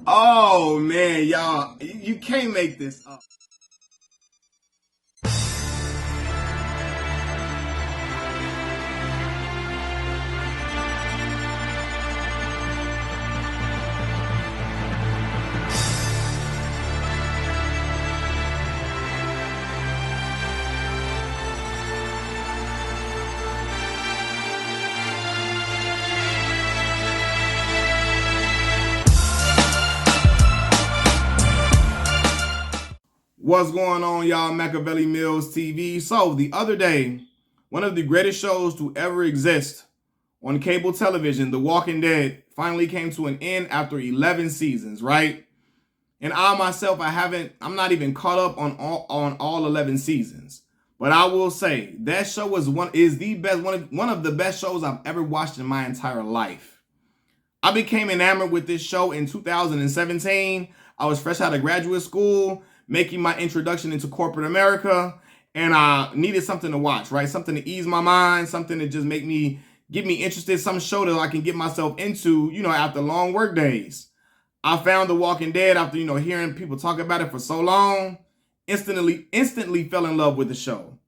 Oh man, y'all, you can't make this up. What's going on, y'all? Machiavelli Mills TV. So, the other day, one of the greatest shows to ever exist on cable television, The Walking Dead, finally came to an end after 11 seasons, right? And I myself, I'm not even caught up on all 11 seasons. But I will say that show one of the best shows I've ever watched in my entire life. I became enamored with this show in 2017. I was fresh out of graduate school, making my introduction into corporate America, and I needed something to watch, right? Something to ease my mind, something to just get me interested, some show that I can get myself into, after long work days. I found The Walking Dead after, hearing people talk about it for so long. Instantly fell in love with the show.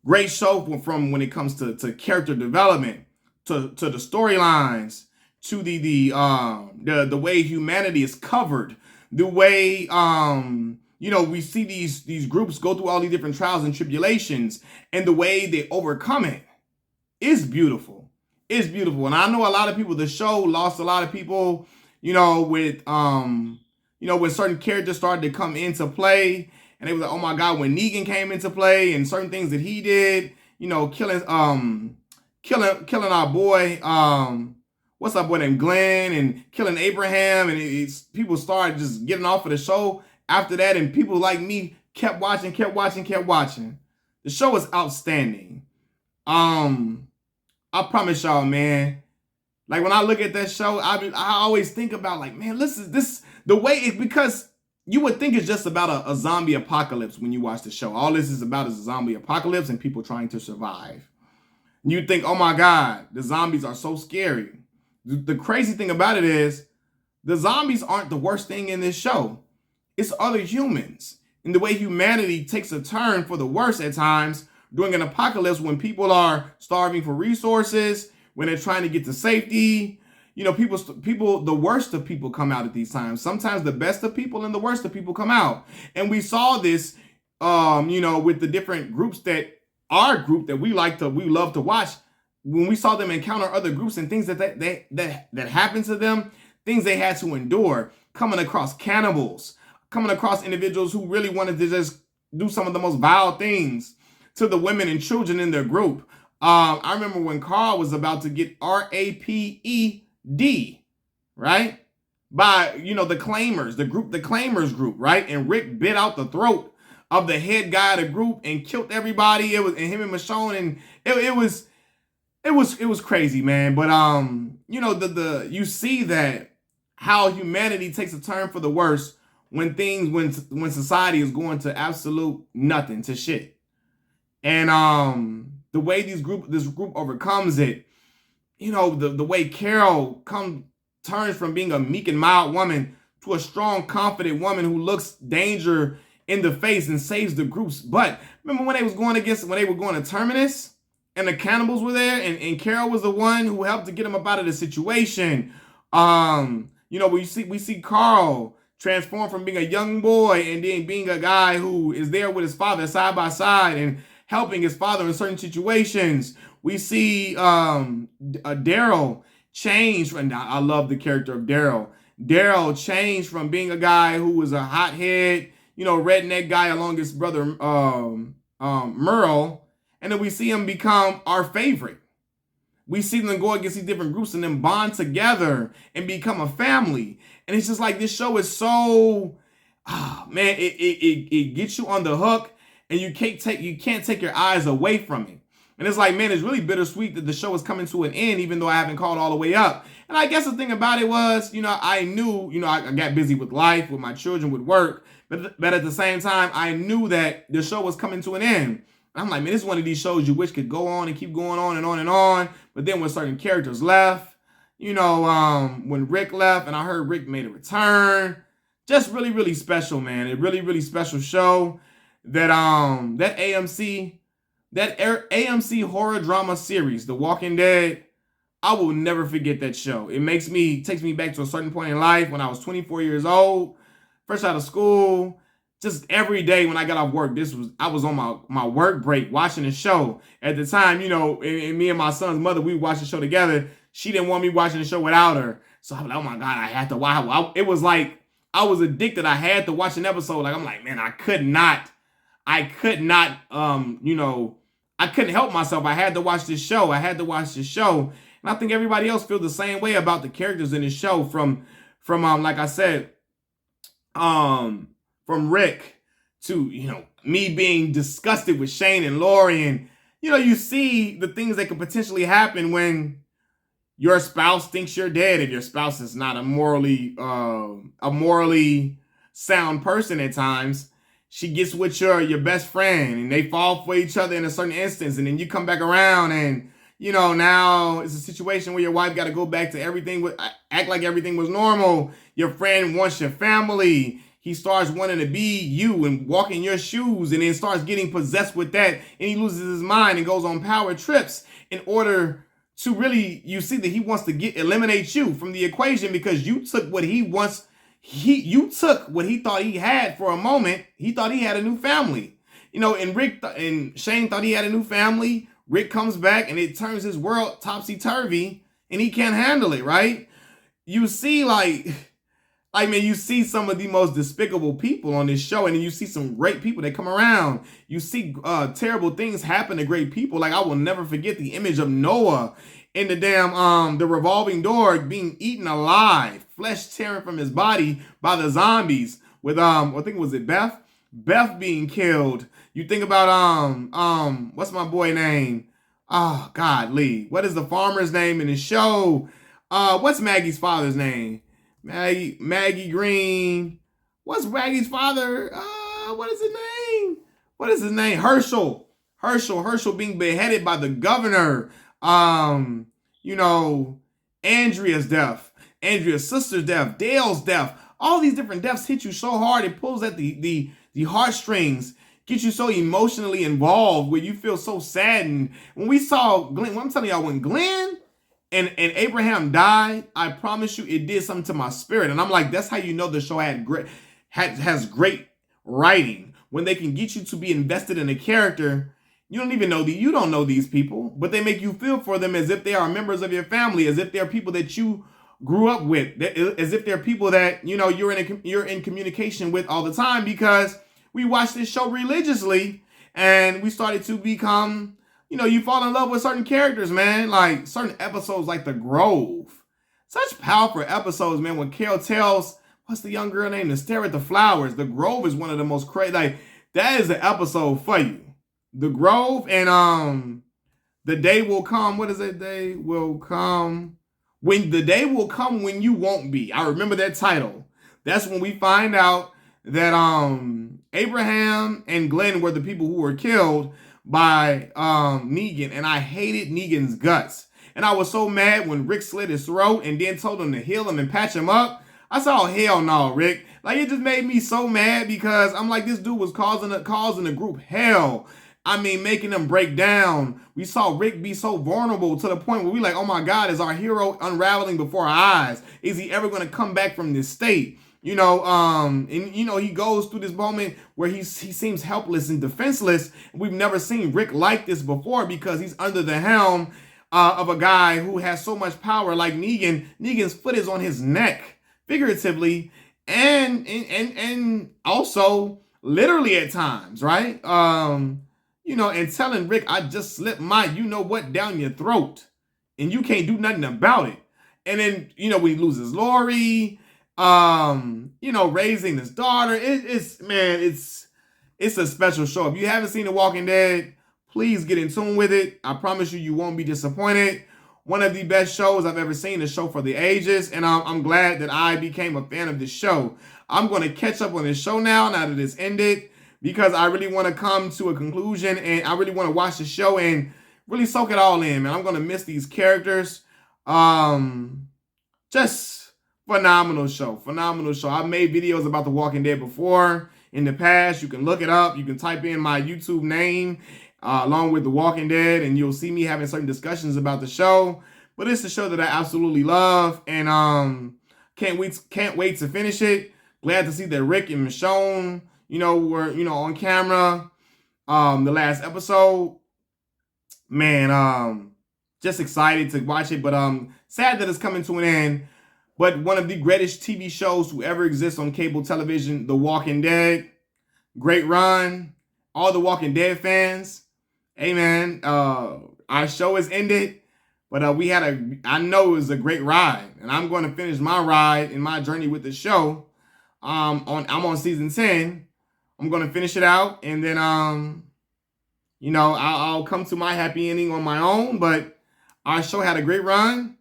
Great show from when it comes to character development, to the storylines, to the way humanity is covered, the way we see these groups go through all these different trials and tribulations, and the way they overcome it is beautiful. It's beautiful. And I know a lot of people, the show lost a lot of people, with when certain characters started to come into play, and they were like, oh my God, when Negan came into play and certain things that he did, killing our boy, what's up with him, Glenn, and killing Abraham, and people started just getting off of the show after that, and people like me kept watching. The show is outstanding. I promise y'all, man. Like when I look at that show, I always think about like, man, because you would think it's just about a zombie apocalypse when you watch the show. All this is about is a zombie apocalypse and people trying to survive. And you think, oh my God, the zombies are so scary. The crazy thing about it is the zombies aren't the worst thing in this show. It's other humans, and the way humanity takes a turn for the worse at times during an apocalypse when people are starving for resources, when they're trying to get to safety. People, the worst of people come out at these times. Sometimes the best of people and the worst of people come out. And we saw this, with the different groups that we love to watch. When we saw them encounter other groups and things that happened to them, things they had to endure, coming across cannibals, coming across individuals who really wanted to just do some of the most vile things to the women and children in their group. I remember when Carl was about to get RAPED, right? By, the Claimers, the Claimers group, right? And Rick bit out the throat of the head guy of the group and killed everybody. It was, and him and Michonne, and it was crazy, man. But, you see that how humanity takes a turn for the worse when society is going to absolute nothing, to shit. And the way this group overcomes it, the way Carol turns from being a meek and mild woman to a strong, confident woman who looks danger in the face and saves the groups. But remember when they were going to Terminus and the cannibals were there, and Carol was the one who helped to get them up out of the situation. We see Carl transform from being a young boy and then being a guy who is there with his father side by side and helping his father in certain situations. We see Daryl change, and I love the character of Daryl. Daryl changed from being a guy who was a hothead, redneck guy along his brother Merle, and then we see him become our favorite. We see them go against these different groups and then bond together and become a family. And it's just like this show is so, man, it gets you on the hook, and you can't take your eyes away from it. And it's like, man, it's really bittersweet that the show is coming to an end, even though I haven't called all the way up. And I guess the thing about it was, I knew, I got busy with life, with my children, with work. But at the same time, I knew that the show was coming to an end. I'm like, man, this is one of these shows you wish could go on and keep going on and on and on. But then when certain characters left, when Rick left and I heard Rick made a return. Just really, really special, man. A really, really special show that AMC horror drama series, The Walking Dead. I will never forget that show. It takes me back to a certain point in life when I was 24 years old, fresh out of school. Just every day when I got off work, I was on my work break watching the show. At the time, and me and my son's mother, we watched the show together. She didn't want me watching the show without her. So I was like, oh my God, I had to watch. It was like I was addicted. I had to watch an episode. Like, I'm like, man, I could not, I couldn't help myself. I had to watch this show. And I think everybody else feels the same way about the characters in the show from like I said, from Rick to, me being disgusted with Shane and Lori. And, you see the things that could potentially happen when your spouse thinks you're dead. If your spouse is not a morally sound person at times, she gets with your best friend and they fall for each other in a certain instance. And then you come back around and, now it's a situation where your wife got to go back to act like everything was normal. Your friend wants your family. He starts wanting to be you and walk in your shoes and then starts getting possessed with that. And he loses his mind and goes on power trips in order to really, you see that he wants to eliminate you from the equation because you took what he wants. You took what he thought he had for a moment. He thought he had a new family, and Rick and Shane thought he had a new family. Rick comes back and it turns his world topsy-turvy and he can't handle it, right? You see you see some of the most despicable people on this show, and then you see some great people that come around. You see terrible things happen to great people. Like, I will never forget the image of Noah in the revolving door being eaten alive, flesh tearing from his body by the zombies with, I think was it Beth? Beth being killed. You think about, what's my boy name? Oh, God, Lee. What is the farmer's name in the show? What's Maggie's father's name? Maggie Green. What's Maggie's father? What is his name? Herschel being beheaded by the governor. Andrea's death. Andrea's sister's death. Dale's death. All these different deaths hit you so hard. It pulls at the heartstrings. Get you so emotionally involved where you feel so saddened. When we saw Glenn, I'm telling y'all, when Glenn and Abraham died, I promise you it did something to my spirit. And I'm like, that's how you know the show has great writing. When they can get you to be invested in a character, you don't know these people, but they make you feel for them as if they are members of your family, as if they're people that you grew up with, as if they're people that, you're in communication with all the time, because we watched this show religiously and we started to become, you fall in love with certain characters, man. Like certain episodes like The Grove. Such powerful episodes, man. When Carol tells, what's the young girl name? To stare at the flowers. The Grove is one of the most crazy. Like, that is an episode for you. The Grove and The Day Will Come. What is it? Day Will Come. When the day will come when you won't be. I remember that title. That's when we find out that Abraham and Glenn were the people who were killed by Negan, and I hated Negan's guts. And I was so mad when Rick slit his throat and then told him to heal him and patch him up. I said, oh, hell no, Rick. Like, it just made me so mad because I'm like, this dude was causing the group hell. I mean, making them break down. We saw Rick be so vulnerable to the point where we like, oh my God, is our hero unraveling before our eyes? Is he ever going to come back from this state? He goes through this moment where he seems helpless and defenseless. We've never seen Rick like this before because he's under the helm of a guy who has so much power like Negan. Negan's foot is on his neck, figuratively, and also literally at times, right? And telling Rick, I just slipped my you-know-what down your throat, and you can't do nothing about it. And then, when he loses Lori, raising his daughter. It's a special show. If you haven't seen The Walking Dead, please get in tune with it. I promise you won't be disappointed. One of the best shows I've ever seen, a show for the ages, and I'm glad that I became a fan of this show. I'm going to catch up on this show now that it's ended, because I really want to come to a conclusion, and I really want to watch the show and really soak it all in, man. I'm going to miss these characters. Just phenomenal show. Phenomenal show. I've made videos about The Walking Dead before in the past. You can look it up. You can type in my YouTube name along with The Walking Dead, and you'll see me having certain discussions about the show. But it's a show that I absolutely love, and can't wait to finish it. Glad to see that Rick and Michonne, were on camera. The last episode, man, just excited to watch it, but sad that it's coming to an end. But one of the greatest TV shows to ever exist on cable television, The Walking Dead. Great run. All the Walking Dead fans. Hey man, our show has ended, but I know it was a great ride, and I'm going to finish my ride and my journey with the show. I'm on season 10. I'm going to finish it out, and then I'll come to my happy ending on my own. But our show had a great run,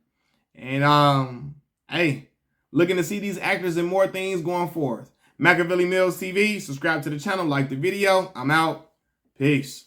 and hey, looking to see these actors and more things going forth. Machiavelli Mills TV. Subscribe to the channel, like the video. I'm out. Peace.